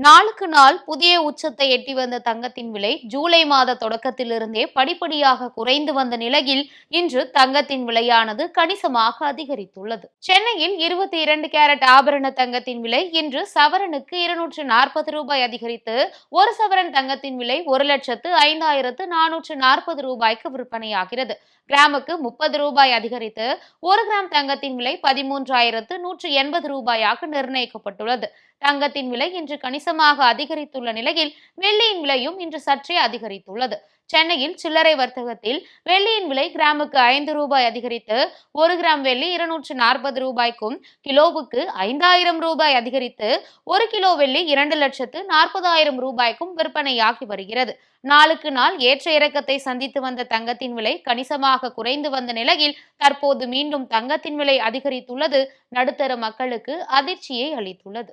நாளுக்கு நாள் புதிய உச்சத்தை எட்டி வந்த தங்கத்தின் விலை ஜூலை மாத தொடக்கத்திலிருந்தே படிப்படியாக குறைந்து வந்த நிலையில் இன்று தங்கத்தின் விலையானது கணிசமாக அதிகரித்துள்ளது. சென்னையில் 22 கேரட் ஆபரண தங்கத்தின் விலை இன்று சவரனுக்கு 240 ரூபாய் அதிகரித்து ஒரு சவரன் தங்கத்தின் விலை 1,05,440 ரூபாய்க்கு விற்பனையாகிறது. கிராமுக்கு 30 ரூபாய் அதிகரித்து ஒரு கிராம் தங்கத்தின் விலை 13,180 ரூபாயாக நிர்ணயிக்கப்பட்டுள்ளது. தங்கத்தின் விலை இன்று கணிசமாக அதிகரித்துள்ள நிலையில் வெள்ளியின் விலையும் இன்று சற்றே அதிகரித்துள்ளது. சென்னையில் சில்லறை வர்த்தகத்தில் வெள்ளியின் விலை கிராமுக்கு 5 ரூபாய் அதிகரித்து ஒரு கிராம் வெள்ளி 240 ரூபாய்க்கும், கிலோவுக்கு 5,000 ரூபாய் அதிகரித்து ஒரு கிலோ வெள்ளி 2,40,000 ரூபாய்க்கும் விற்பனையாகி வருகிறது. நாளுக்கு நாள் ஏற்ற இறக்கத்தை சந்தித்து வந்த தங்கத்தின் விலை கணிசமாக குறைந்து வந்த நிலையில் தற்போது மீண்டும் தங்கத்தின் விலை அதிகரித்துள்ளது நடுத்தர மக்களுக்கு அதிர்ச்சியை அளித்துள்ளது.